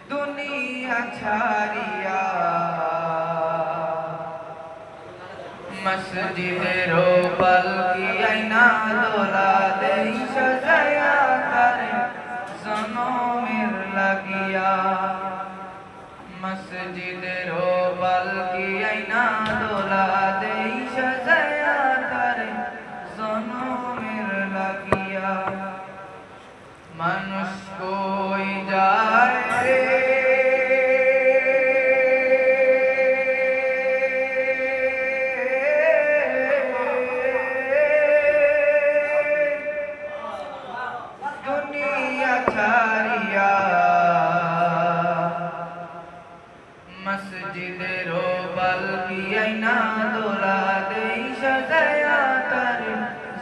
दुनिया छाड़िया मस्जिदेरो बल्कि आईना दोला देई सजाया करे जनमेर লাগিয়া मस्जिदेरो बल्कि आईना दोला देई सजाया करे जनमेर লাগিয়া মানুষ কই যায় রে छाड़िया मस्जिदेरो बल्कि आईना दोला देई सजाया तारे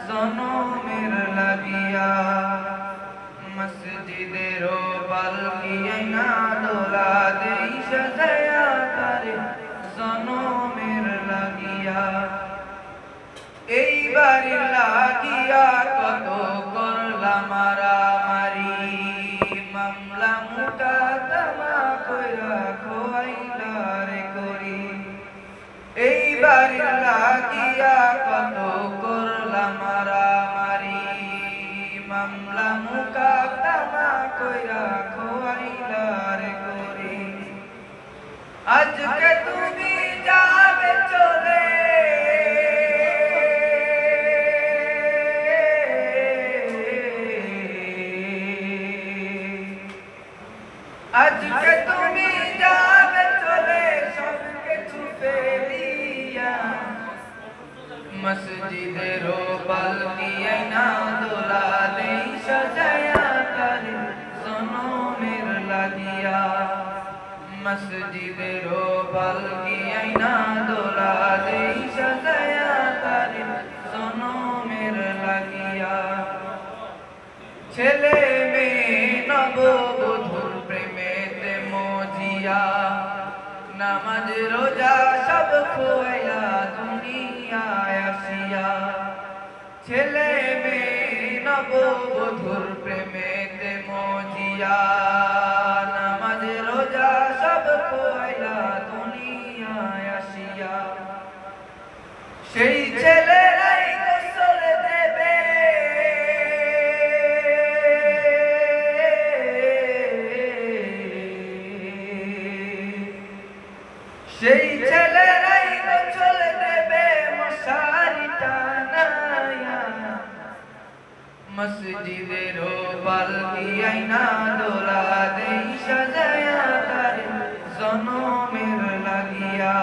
जनमेर লাগিয়া मस्जिदेरो बल्कि आईना दोला देई सजाया तारे जनमेर লাগিয়া এই বাড়ির লাগিয়া কত করলাম মারামারি মামলা মুকাদ্দমা কইরা খোয়াইলা রে করি এই বাড়ির লাগিয়া কত করলাম মারামারি মামলা মুকাদ্দমা কইরা খোয়াইলা রে করি আজকে তুমি যাবে চলে আজকে তুমি যাবে চলে সব কিছু ফেলিয়া মসজিদেরো বল্কि আইনা দোলা দেই সাজায়া তারে জনমের লাগিয়া মসজিদেরো বল্কि আইনা দোলা দেই সাজায়া তারে জনমের লাগিয়া ছেলে মেয়ে নববধূর প্রেমেতে মজিয়া নামাজ রোজা সব খোয়াইয়া দুনিয়ায় আসিয়া ছেলে মেয়ে নববধূর প্রেমেতে মজিয়া নামাজ রোজা সব খোয়াইয়া দুনিয়ায় আসিয়া সেই ছেলেরাই গোসল দেবে সেই ছেলেরাই গোসল দেবে মশারি টানায়া মসজিদেরো বল্কि আইনা দোলা দেই সাজায়া তারে জনমের লাগিয়া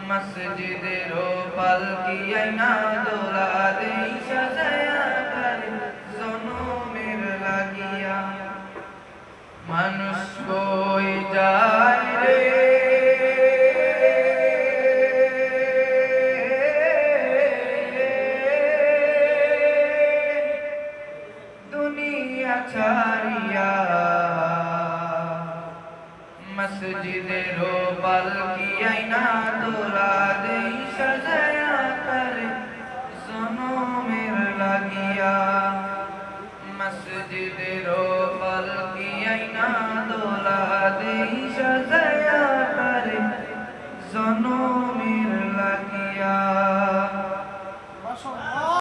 মসজিদেরো বল্কि আইনা দোলা দেই সাজায়া তারে জনমের লাগিয়া মানুষ কই যায় রে छाड़िया मस्जिदेरो बल्कि आईना दोला देई सजाया